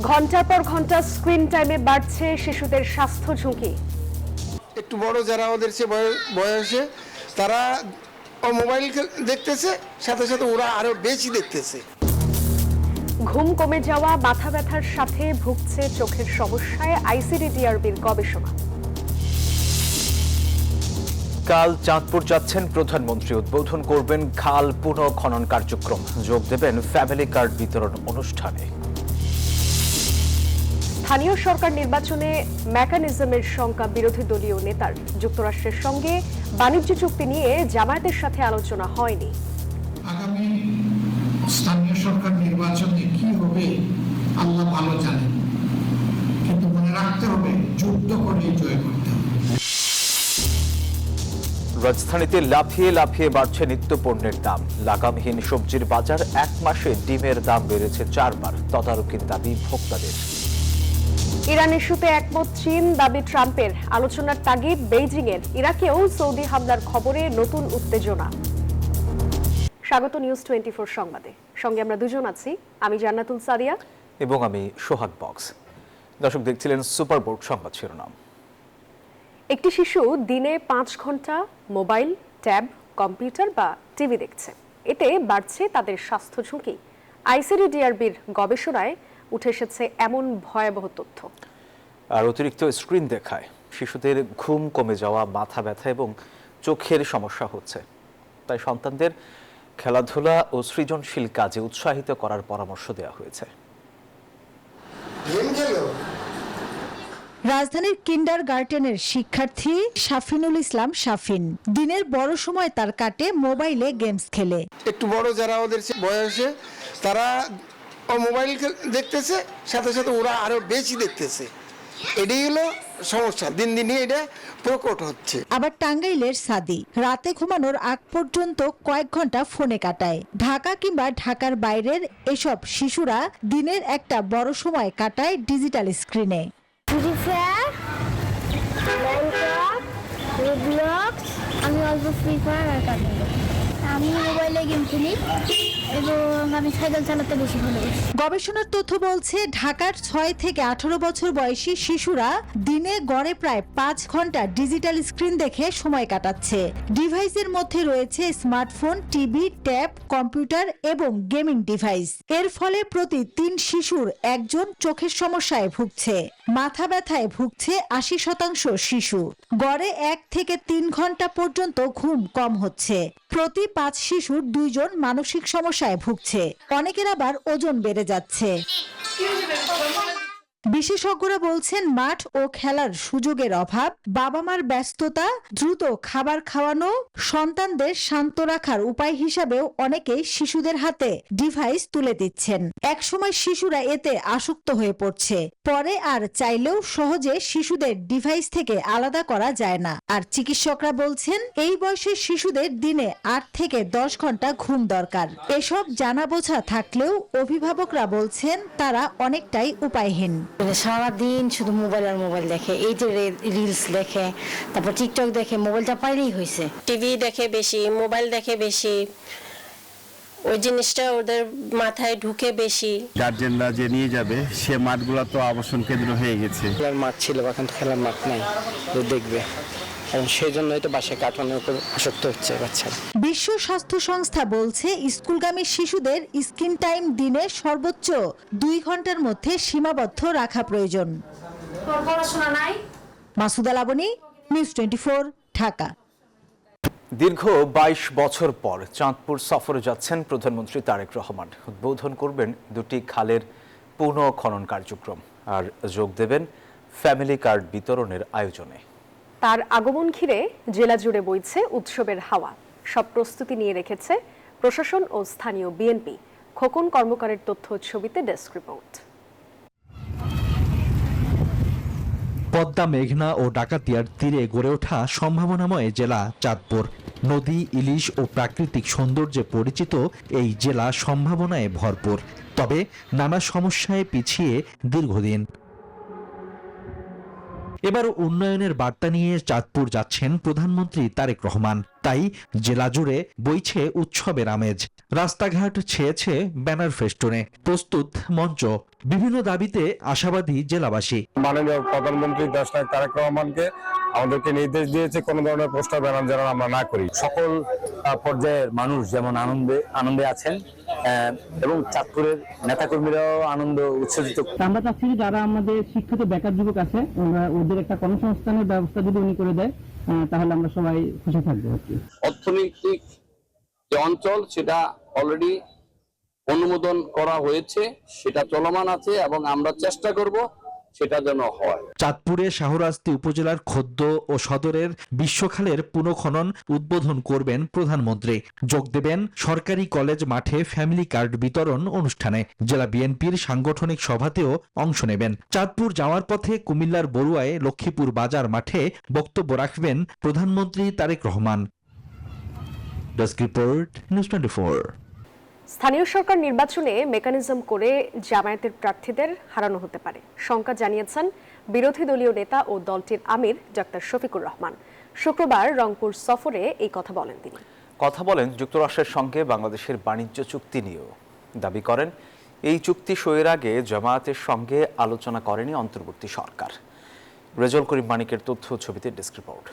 ঘন্টার পর ঘন্টা স্ক্রিন টাইমে বাড়ছে শিশুদের স্বাস্থ্য ঝুঁকি। একটু বড় যারা ওদের সে বয়সে তারা মোবাইল দেখতেছে, সাথে সাথে ওরা আরো বেশি দেখতেছে। ঘুম কমে যাওয়া, মাথা ব্যথার সাথে ভুগছে চোখের সমস্যায় আইসিডিডিআরবির গবেষণা। কাল চাঁদপুর যাচ্ছেন প্রধানমন্ত্রী, উদ্বোধন করবেন খাল পুনঃখনন কার্যক্রম, যোগ দেবেন ফ্যামিলি কার্ড বিতরণ অনুষ্ঠানে। স্থানীয় সরকার নির্বাচনে মেকানিজমের শঙ্কা বিরোধী দলীয় নেতার। যুক্তরাষ্ট্রের সঙ্গে বাণিজ্য চুক্তি নিয়ে জামায়াতের সাথে আলোচনা হয়নি। আগামী স্থানীয় সরকার নির্বাচনে কি হবে আল্লাহ ভালো জানেন, কিন্তু মনে রাখতে হবে যুদ্ধ করে জয় করতে হবে। রাজধানীতে লাফিয়ে লাফিয়ে বাড়ছে নিত্য পণ্যের দাম। লাগামহীন সবজির বাজার, এক মাসে ডিমের দাম বেড়েছে 4 বার। তদারকির দাবি ভোক্তাদের। ইরান ইস্যুতে একমত চীন, দাবি ট্রাম্পের। আলোচনার তাগিদ বেইজিং এর। ইরাকেও সৌদি হামলার খবরে নতুন উত্তেজনা। স্বাগত নিউজ 24 সংবাদে। সঙ্গে আমরা দুজন আছি, আমি জান্নাতুল সাদিয়া এবং আমি সোহাগ বক্স। দর্শক দেখছিলেন সুপার বোর্ড সংবাদ শিরোনাম। একটি শিশু দিনে 5 ঘন্টা মোবাইল, ট্যাব, কম্পিউটার বা টিভি দেখছে। এতে বাড়ছে তাদের স্বাস্থ্য ঝুঁকি। আইসিডিডিআরবির গবেষণায় উঠে এসেছে এমন ভয়াবহ তথ্য। আর অতিরিক্ত স্ক্রিন দেখায় শিশুদের ঘুম কমে যাওয়া, মাথা ব্যথা এবং চোখের সমস্যা হচ্ছে। তাই সন্তানদের খেলাধুলা ও সৃজনশীল কাজে উৎসাহিত করার পরামর্শ দেওয়া হয়েছে। রাজধানীর কিন্ডারগার্টেনের শিক্ষার্থী শাফিনুল ইসলাম শাফিন দিনের বড় সময় তার কাটে মোবাইলে গেমস খেলে। একটু বড় যারা ওদের সে বয়সে তারা মোবাইল দেখতেছে, সাথে সাথে ওরা আরো বেশি দেখতেছে। এটাই হলো সমস্যা, দিন দিনই এটা প্রকট হচ্ছে। আবার টাঙ্গাইলের সাদি রাতে ঘুমানোর আগ পর্যন্ত কয়েক ঘন্টা ফোনে কাটায়। ঢাকা কিংবা ঢাকার বাইরের এসব শিশুরা দিনের একটা বড় সময় কাটায় ডিজিটাল স্ক্রিনে। আমি অল্প ফ্রি ফায়ার কাটাই। আমি মোবাইলে গেম খেলি এবং আমি সাইকেল চালাতে বেশি ভালোবাসি। গবেষণার তথ্য বলছে ঢাকার 6 থেকে 18 বছর বয়সী শিশুরা দিনে গড়ে প্রায় 5 ঘন্টা ডিজিটাল স্ক্রিন দেখে সময় কাটাচ্ছে। ডিভাইসের মধ্যে রয়েছে স্মার্টফোন, টিভি, ট্যাব, কম্পিউটার এবং গেমিং ডিভাইস। এর ফলে প্রতি 3 শিশুর একজন চোখের সমস্যায় ভুগছে। মাথা ব্যথায় ভুগছে 80% শিশু। গড়ে 1 থেকে 3 ঘন্টা পর্যন্ত ঘুম কম হচ্ছে। প্রতি 5 শিশুর 2 জন মানসিক সমস্যায় ভুগছে। অনেকের আবার ওজন বেড়ে যাচ্ছে। বিশেষজ্ঞরা বলছেন মাঠ ও খেলার সুযোগের অভাব, বাবা মার ব্যস্ততা, দ্রুত খাবার খাওয়ানো, সন্তানদের শান্ত রাখার উপায় হিসাবেও অনেকেই শিশুদের হাতে ডিভাইস তুলে দিচ্ছেন। একসময় শিশুরা এতে আসক্ত হয়ে পড়ছে, পরে আর চাইলেও সহজে শিশুদের ডিভাইস থেকে আলাদা করা যায় না। আর চিকিৎসকরা বলছেন এই বয়সের শিশুদের দিনে 8 থেকে 10 ঘন্টা ঘুম দরকার। এসব জানা বোঝা থাকলেও অভিভাবকরা বলছেন তারা অনেকটাই উপায়হীন। সারাদিন শুধু মোবাইল আর মোবাইল দেখে, এই যে রিলস দেখে, তারপর টিকটক দেখে, মোবাইলটা পাইলেই হয়েছে। টিভি দেখে বেশি, মোবাইল দেখে বেশি, ওই জিনিসটা ওদের মাথায় ঢুকে বেশি। গার্জেনরা যে নিয়ে যাবে সে মাঠগুলো তো আবাসন কেন্দ্র হয়ে গেছে। খেলার মাঠ ছিল, এখন তো খেলার মাঠ নাই যে দেখবে, এবং সেই জন্যই তো বাসায় কার্টুনের উপর আসক্ত হচ্ছে বাচ্চারা। বিশ্ব স্বাস্থ্য সংস্থা বলছে স্কুলগামী শিশুদের স্ক্রিন টাইম দিনে সর্বোচ্চ 2 ঘন্টার মধ্যে সীমাবদ্ধ রাখা প্রয়োজন। পড়াশোনা নাই। মাসুদা লাবনী, নিউজ 24, ঢাকা। দীর্ঘ 22 বছর পর চাঁদপুর সফরে যাচ্ছেন প্রধানমন্ত্রী তারেক রহমান। উদ্বোধন করবেন 2টি খালের পুনঃখনন কার্যক্রম আর যোগ দেবেন ফ্যামিলি কার্ড বিতরণের আয়োজনে। তার আগমন ঘিরে জেলা জুড়ে বইছে উৎসবের হাওয়া। সব প্রস্তুতি নিয়ে রেখেছে প্রশাসন ও স্থানীয় বিএনপি। খোকন কর্মকারের তথ্য ছবিতে ডেস্ক রিপোর্ট। পদ্মা, মেঘনা ও ডাকাতিয়ার তীরে গড়ে ওঠা সম্ভাবনাময় জেলা চাঁদপুর। নদী, ইলিশ ও প্রাকৃতিক সৌন্দর্যে পরিচিত এই জেলা সম্ভাবনায় ভরপুর, তবে নানা সমস্যায় পিছিয়ে দীর্ঘদিন। এবার উন্নয়নের বার্তা নিয়ে চাঁদপুর যাচ্ছেন প্রধানমন্ত্রী তারেক রহমান। তাই জেলা জুড়ে বইছে উৎসবের আমেজ। রাস্তাঘাট ছেয়েছে ব্যানার ফেস্টুনে, প্রস্তুত মঞ্চ। বিভিন্ন দাবিতে আশাবাদী জেলাবাসী। মাননীয় প্রধানমন্ত্রী দেশনায়ক তারেক রহমানকে আমাদেরকে নির্দেশ দিয়েছে কোনো ধরনের পোস্টার ব্যানার যেন আমরা না করি। সকল পর্যায়ের মানুষ যেমন আনন্দে আছেন এবং চাঁদপুরের নেতাকর্মীরাও আনন্দ উচ্ছ্বসিত। আমরা চাচ্ছি যারা আমাদের শিক্ষিত বেকার যুবক আছে ওদের একটা কর্মসংস্থানের ব্যবস্থা যদি উনি করে দেয় তাহলে আমরা সবাই খুশি থাকবো। অর্থনৈতিক যে অঞ্চল সেটা অলরেডি অনুমোদন করা হয়েছে, সেটা চলমান আছে এবং আমরা চেষ্টা করব সেটা যেন হয়। চাঁদপুরে শাহরাস্তি উপজেলার খোদ্দ ও সদরের বিশ্বখালের পুনঃখনন উদ্বোধন করবেন প্রধানমন্ত্রী। যোগ দেবেন সরকারি কলেজ মাঠে ফ্যামিলি কার্ড বিতরণ অনুষ্ঠানে। জেলা বিএনপির সাংগঠনিক সভাতেও অংশ নেবেন। চাঁদপুর যাওয়ার পথে কুমিল্লার বড়ুয়ায় লক্ষ্মীপুর বাজার মাঠে বক্তব্য রাখবেন প্রধানমন্ত্রী Tarique Rahman. Desk report, news 24। স্থানীয় সরকার নির্বাচনে মেকানিজম করে জামায়াতের প্রার্থীদের হারানো হতে পারে শঙ্কা জানিয়েছেন বিরোধী দলীয় নেতা ও দলটির আমির ডক্টর শফিকুর রহমান। শুক্রবার রংপুর সফরে এই কথা বলেন তিনি। কথা বলেন যুক্তরাষ্ট্রের সঙ্গে বাংলাদেশের বাণিজ্য চুক্তি নিয়েও। দাবি করেন এই চুক্তি সইয়ের আগে জামায়াতের সঙ্গে আলোচনা করেনি অন্তর্বর্তী সরকার। রেজাউল করিম মানিকের তথ্য ছবিতে ডেস্ক রিপোর্ট।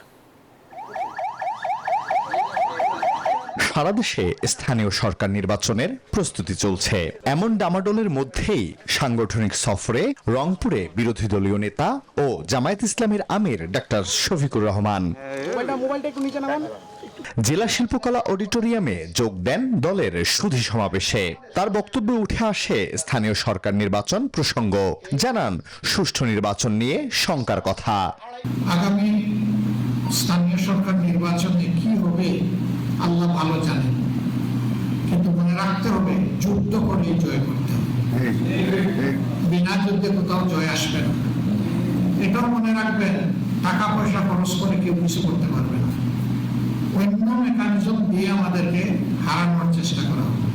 সারা দেশে স্থানীয় সরকার নির্বাচনের প্রস্তুতি চলছে। এমন ডামাডোলের মধ্যেই সাংগঠনিক সফরে রংপুরে বিরোধী দলীয় নেতা ও জামায়াত ইসলামের আমির ডক্টর শফিকুর রহমান। জেলা শিল্পকলা অডিটোরিয়ামে যোগ দেন দলের সুধী সমাবেশে। তার বক্তব্যে উঠে আসে স্থানীয় সরকার নির্বাচন প্রসঙ্গ। জানান সুষ্ঠু নির্বাচন নিয়ে শঙ্কার কথা। আগামী স্থানীয় সরকার নির্বাচনে কি হবে আল্লাহ ভালো জানেন, কিন্তু মনে রাখতে হবে যুদ্ধ করে জয় করতে হবে। বিনা যুদ্ধে কোথাও জয় আসবে না। এটাও মনে রাখবেন টাকা পয়সা খরচ করে কেউ কিছু করতে পারবে না। অন্য মেকানিজম দিয়ে আমাদেরকে হারানোর চেষ্টা করা হবে।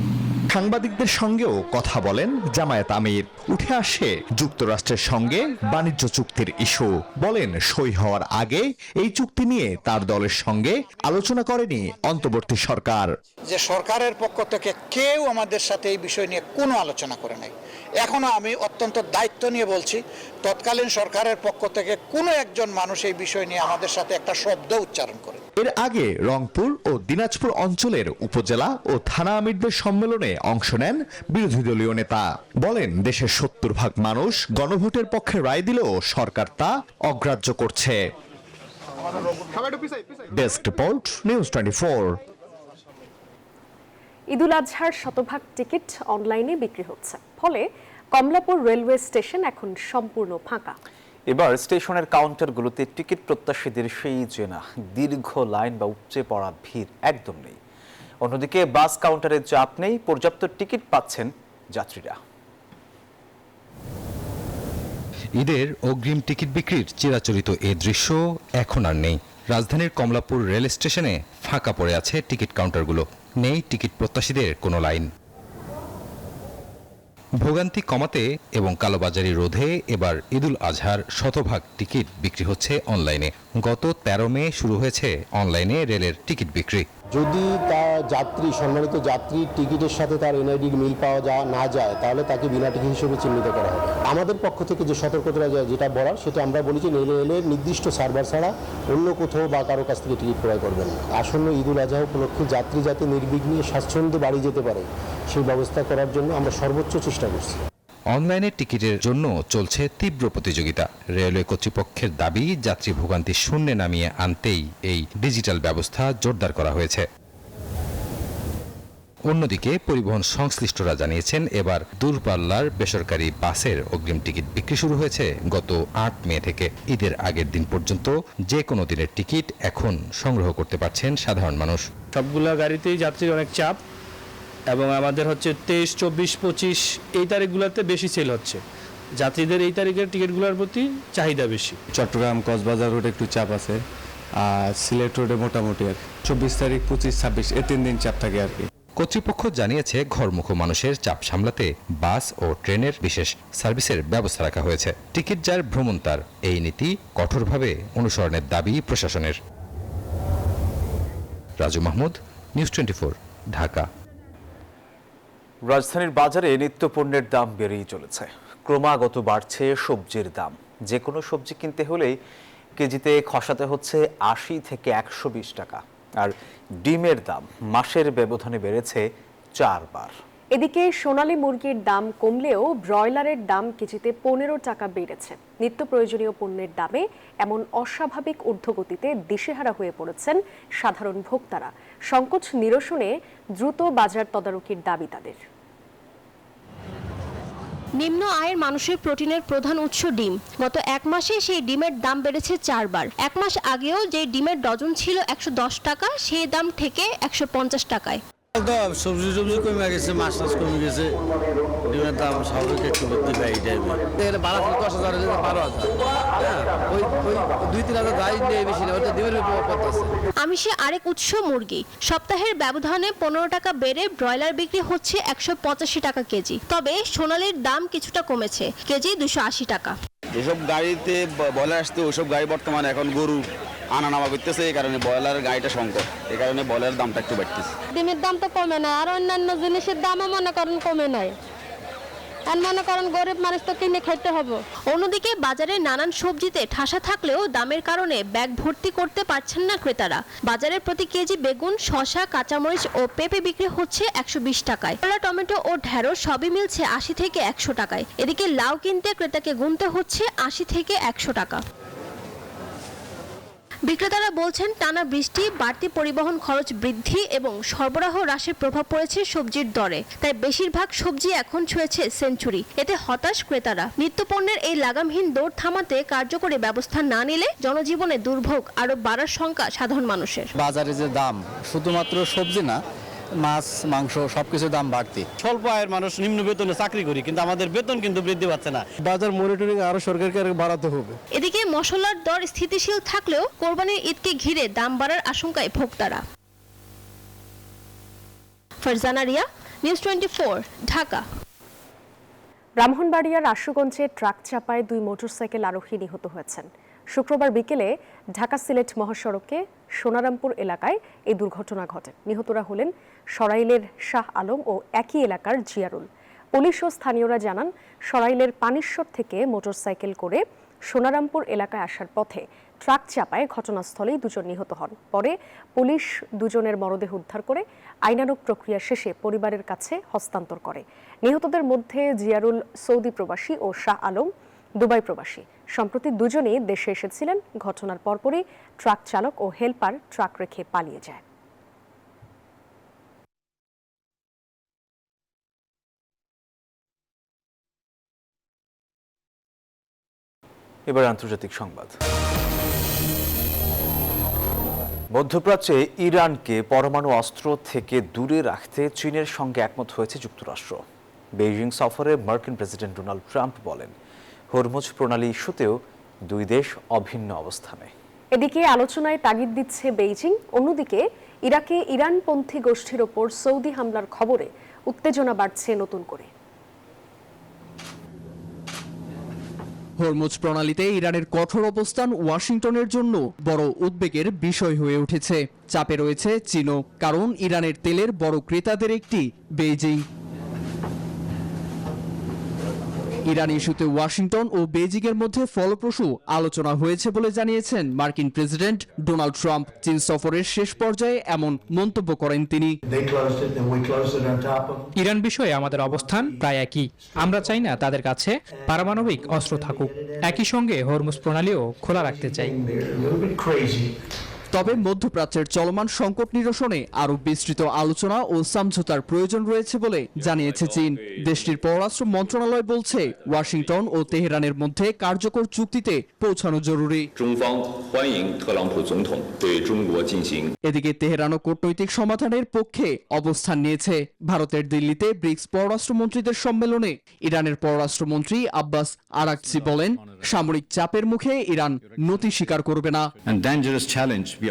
সাংবাদিকদের সঙ্গেও কথা বলেন জামায়াত আমির। উঠে আসে যুক্তরাষ্ট্রের সঙ্গে বাণিজ্য চুক্তির ইস্যু। বলেন সই হওয়ার আগে এই চুক্তি নিয়ে তার দলের সঙ্গে আলোচনা করেনি অন্তর্বর্তী সরকার। যে সরকারের পক্ষ থেকে কেউ আমাদের সাথে এই বিষয় নিয়ে কোনো আলোচনা করে নাই। এখনো আমি অত্যন্ত দায়িত্ব নিয়ে বলছি, তৎকালীন সরকারের পক্ষ থেকে কোনো একজন মানুষ এই বিষয় নিয়ে আমাদের সাথে একটা শব্দ উচ্চারণ করে। এর আগে রংপুর ও দিনাজপুর অঞ্চলের উপজেলা ও থানা আমিরদের সম্মেলনে অংশ নেন বিরোধী দলীয় নেতা। বলেন দেশের 70% মানুষ গণভোটের পক্ষে রায় দিলেও সরকার তা অগ্রাহ্য করছে। Desk report, news 24। ঈদুল আজহার শতভাগ টিকিট অনলাইনে বিক্রি হচ্ছে, ফলে কমলাপুর রেলওয়ে স্টেশন এখন সম্পূর্ণ ফাঁকা। এবার স্টেশনের কাউন্টারগুলোতে টিকিট প্রত্যাশীদের সেই চেনা দীর্ঘ লাইন বা উপচে পড়া ভিড় একদম নেই। অন্যদিকে বাস কাউন্টারে চাপ নেই, পর্যাপ্ত টিকিট পাচ্ছেন যাত্রীরা। ঈদের অগ্রিম টিকিট বিক্রির চিরাচরিত এ দৃশ্য এখন আর নেই। রাজধানীর কমলাপুর রেল স্টেশনে ফাঁকা পড়ে আছে টিকিট কাউন্টারগুলো, নেই টিকিট প্রত্যাশীদের কোনো লাইন। ভোগান্তি কমাতে এবং কালোবাজারি রোধে এবার ঈদুল আজহার শতভাগ টিকিট বিক্রি হচ্ছে অনলাইনে। গত 13 মে শুরু হয়েছে অনলাইনে রেলের টিকিট বিক্রি। যদি তার সম্মানিত যাত্রীর টিকিটের সাথে তার এনআইডির মিল পাওয়া না যায়, তাহলে তাকে বিনা টিকিট হিসেবে চিহ্নিত করা হবে। আমাদের পক্ষ থেকে যে সতর্কতা যেটা বলার, সেটা আমরা বলি যে রেলের নির্দিষ্ট সার্ভার ছাড়া অন্য কোথাও বা কারো কাছ থেকে টিকিট ক্রয় করবেন না। আসন্ন ঈদুল আজহা উপলক্ষে যাত্রী যাতে নির্বিঘ্নে স্বাচ্ছন্দ্যে বাড়ি যেতে পারে সেই ব্যবস্থা করার জন্য আমরা সর্বোচ্চ চেষ্টা করছি। অনলাইনে টিকিটের জন্য চলছে তীব্র প্রতিযোগিতা। রেলওয়ে কর্তৃপক্ষের দাবি, যাত্রী ভোগান্তি শূন্যে নামিয়ে আনতেই এই ডিজিটাল ব্যবস্থা জোরদার করা হয়েছে। অন্যদিকে পরিবহন সংশ্লিষ্টরা জানিয়েছেন, এবার দূরপাল্লার বেসরকারি বাসের অগ্রিম টিকিট বিক্রি শুরু হয়েছে গত 8 মে থেকে। ঈদের আগের দিন পর্যন্ত যে কোনো দিনের টিকিট এখন সংগ্রহ করতে পারছেন সাধারণ মানুষ। সবগুলা গাড়িতেই যাত্রীর অনেক চাপ, এবং আমাদের হচ্ছে 23, 24, 25 এই তারিখগুলোতে বেশি সেল হচ্ছে। যাত্রীদের এই তারিখের টিকিটগুলোর প্রতি চাহিদা বেশি। চট্টগ্রাম কক্সবাজার রোডে একটু চাপ আছে, আর সিলেট রোডে মোটামুটি আর 24 তারিখ, 25, 26 এই 3 দিন চাপ থাকে আর কি। কর্তৃপক্ষ জানিয়েছে, ঘরমুখো মানুষের চাপ সামলাতে বাস ও ট্রেনের বিশেষ সার্ভিসের ব্যবস্থা রাখা হয়েছে। টিকিট যার ভ্রমণ তার, এই নীতি কঠোরভাবে অনুসরণের দাবি প্রশাসনের। রাজু মাহমুদ, নিউজ 24, ঢাকা। রাজধানীর বাজারে নিত্যপণ্যের দাম বেড়েই চলেছে। ক্রমাগত বাড়ছে সবজির দাম। যে কোনো সবজি কিনতে হলেই কেজিতে খসাতে হচ্ছে ৮০ থেকে ১২০ টাকা। আর ডিমের দাম মাসের ব্যবধানে বেড়েছে ৪ বার। এদিকে সোনালী মুরগির দাম কমলেও ব্রয়লারের দাম কেজিতে ১৫ টাকা বেড়েছে। নিত্য প্রয়োজনীয় পণ্যের দামে এমন অস্বাভাবিক ঊর্ধ্বগতিতে দিশেহারা হয়ে পড়েছেন সাধারণ ভোক্তারা। সংকট নিরসনে দ্রুত বাজার তদারকির দাবি তাদের। নিম্ন আয়ের মানুষের প্রোটিনের প্রধান উৎস ডিম। গত এক মাসে সেই ডিমের দাম বেড়েছে ৪ বার। এক মাস আগেও যে ডিমের ডজন ছিল ১১০ টাকা, সেই দাম থেকে ১৫০ টাকায়। সবজি কমে গেছে, মাছ টাছ কমে গেছে, ডিমের দাম স্বাভাবিক একটু বৃদ্ধি পায়। এই টাইমে ১২,০০০ ওই ২-৩,০০০ দায় নেই, বেশি না, ওটা ডিমের পথ আছে। আমিষে আরেক উৎস মুরগি। সপ্তাহের ব্যবধানে ১৫ টাকা বেড়ে ব্রয়লার বিক্রি হচ্ছে ১৮৫ টাকা কেজি। তবে সোনালীর দাম কিছুটা কমেছে, কেজি ২৮০ টাকা। যেসব গাড়িতে ব্রয়লার আসতে ওইসব গাড়ি বর্তমানে এখন গরু আনা নামা করতেছে, এই কারণে ব্রয়লারের গাড়িটা সংকট, এই কারণে ব্রয়লারের দামটা একটু বাড়তেছে। ডিমের দাম তো কমে না, আর অন্যান্য জিনিসের দামও মনে করেন কমে নাই। আর মনে করেন গরিব মানুষ তো কিনে খেতে হবে। অন্যদিকে বাজারে নানান সবজিতে ঠাসা থাকলেও দামের কারণে ব্যাগ ভর্তি করতে পারছেন না ক্রেতারা। বাজারে প্রতি কেজি বেগুন, শসা, কাঁচামরিচ ও পেঁপে বিক্রি হচ্ছে ১২০ টাকায়। কলা, টমেটো ও ঢেঁড়স সবই মিলছে ৮০ থেকে ১০০ টাকায়। এদিকে লাউ কিনতে ক্রেতাকে গুনতে হচ্ছে ৮০ থেকে ১০০ টাকা। বিক্রেতারা বলছেন টানা বৃষ্টি, বাড়তি পরিবহন খরচ বৃদ্ধি এবং সরবরাহ হ্রাসের প্রভাব পড়েছে সবজির দরে। তাই বেশিরভাগ সবজি এখন ছুঁয়েছে সেঞ্চুরি। এতে হতাশ ক্রেতারা। নিত্যপণ্যের এই লাগামহীন দৌড় থামাতে কার্যকরী ব্যবস্থা না নিলে জনজীবনে দুর্ভোগ আরো বাড়ার শঙ্কা সাধারণ মানুষের। বাজারে যে দাম, শুধুমাত্র সবজি না, মাছ, মাংস সবকিছুর দাম বাড়তি। স্বল্প আয়ের মানুষ নিম্ন বেতনে চাকরি করি, কিন্তু আমাদের বেতন কিন্তু বৃদ্ধি পাচ্ছে না। বাজার মনিটরিং আরো সরকারকে বাড়াতে হবে। এদিকে মশলার দর স্থিতিশীল থাকলেও কোরবানির ঈদকে ঘিরে দাম বাড়ার আশঙ্কায় ভোক্তারা। ফারজানা রিয়া, নিউজ 24, ঢাকা। ব্রাহ্মণবাড়িয়ার আশুগঞ্জে ট্রাক চাপায় 2 মোটরসাইকেল আরোহী নিহত হয়েছেন। শুক্রবার বিকেলে ঢাকা সিলেট মহাসড়কে সোনারামপুর এলাকায় এই দুর্ঘটনা ঘটে। নিহতরা হলেন সরাইলের শাহ আলম ও একই এলাকার জিয়ারুল। পুলিশ ও স্থানীয়রা জানান, সরাইলের পানিশ্বর থেকে মোটরসাইকেল করে সোনারামপুর এলাকায় আসার পথে ট্রাক চাপায় ঘটনাস্থলেই 2 জন নিহত হন। পরে পুলিশ 2 জনের মরদেহ উদ্ধার করে আইনানুগ প্রক্রিয়া শেষে পরিবারের কাছে হস্তান্তর করে। নিহতদের মধ্যে জিয়ারুল সৌদি প্রবাসী ও শাহ আলম দুবাই প্রবাসী। সম্প্রতি 2 জনই দেশে এসেছিলেন। ঘটনার পরপরই ট্রাক চালক ও হেলপার ট্রাক রেখে পালিয়ে যায়। এবার আন্তর্জাতিক সংবাদ। মধ্যপ্রাচ্যে ইরানকে পরমাণু অস্ত্র থেকে দূরে রাখতে চীনের সঙ্গে একমত হয়েছে যুক্তরাষ্ট্র। বেইজিং সফরে মার্কিন প্রেসিডেন্ট ডোনাল্ড ট্রাম্প বলেন, হরমুজ প্রণালী ইস্যুতেও 2 দেশ অভিন্ন অবস্থানে। এদিকে আলোচনায় তাগিদ দিচ্ছে বেইজিং। অন্যদিকে ইরাকে ইরানপন্থী গোষ্ঠীর ওপর সৌদি হামলার খবরে উত্তেজনা বাড়ছে নতুন করে। হরমুজ প্রণালীতে ইরানের কঠোর অবস্থান ওয়াশিংটনের জন্য বড় উদ্বেগের বিষয় হয়ে উঠেছে। চাপে রয়েছে চীনও, কারণ ইরানের তেলের বড় ক্রেতাদের একটি বেইজিং। ইরান ইস্যুতে ওয়াশিংটন ও বেইজিংয়ের মধ্যে ফলপ্রসূ আলোচনা হয়েছে বলে জানিয়েছেন মার্কিন প্রেসিডেন্ট ডোনাল্ড ট্রাম্প। চীন সফরের শেষ পর্যায়ে এমন মন্তব্য করেন তিনি। ইরান বিষয়ে আমাদের অবস্থান প্রায় একই। আমরা চাই না তাদের কাছে পারমাণবিক অস্ত্র থাকুক। একই সঙ্গে হরমুজ প্রণালীও খোলা রাখতে চাই। তবে মধ্যপ্রাচ্যের চলমান সংকট নিরসনে আরও বিস্তৃত আলোচনা ও সমঝোতার প্রয়োজন রয়েছে বলে জানিয়েছে চীন। দেশটির পররাষ্ট্র মন্ত্রণালয় বলছে, ওয়াশিংটন ও তেহরানের মধ্যে কার্যকর চুক্তিতে পৌঁছানো জরুরি। এদিকে তেহরানও কূটনৈতিক সমাধানের পক্ষে অবস্থান নিয়েছে। ভারতের দিল্লিতে ব্রিক্স পররাষ্ট্রমন্ত্রীদের সম্মেলনে ইরানের পররাষ্ট্রমন্ত্রী আব্বাস আরাকচি বলেন, সামরিক চাপের মুখে ইরান নতি স্বীকার করবে না।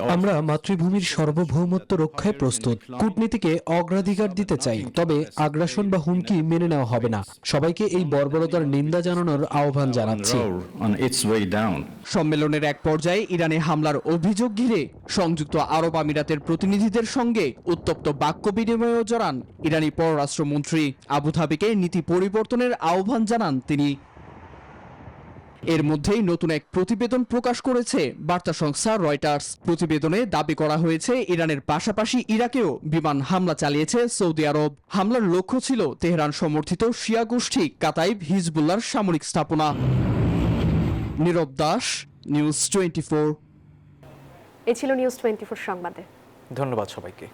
আমরা মাতৃভূমির সার্বভৌমত্ব রক্ষায় প্রস্তুত। কূটনীতিকে অগ্রাধিকার দিতে চাই, তবে আগ্রাসন বা হুমকি মেনে নেওয়া হবে না। সবাইকে এই বর্বরতার নিন্দা জানানোর আহ্বান জানাচ্ছি। সম্মেলনের এক পর্যায়ে ইরানে হামলার অভিযোগ ঘিরে সংযুক্ত আরব আমিরাতের প্রতিনিধিদের সঙ্গে উত্তপ্ত বাক্য বিনিময়েও জড়ান ইরানি পররাষ্ট্রমন্ত্রী। আবুধাবিকে নীতি পরিবর্তনের আহ্বান জানান তিনি। এর মধ্যেই নতুন এক প্রতিবেদন প্রকাশ করেছে বার্তা সংস্থা রয়টার্স। প্রতিবেদনে দাবি করা হয়েছে ইরানের পাশাপাশি ইরাকেও বিমান হামলা চালিয়েছে সৌদি আরব। হামলার লক্ষ্য ছিল তেহরান সমর্থিত শিয়া গোষ্ঠী কাতাইব হিজবুল্লাহর সামরিক স্থাপনা। নীরব দাস, নিউজ 24। এই ছিল নিউজ 24 সংবাদে। ধন্যবাদ সবাইকে।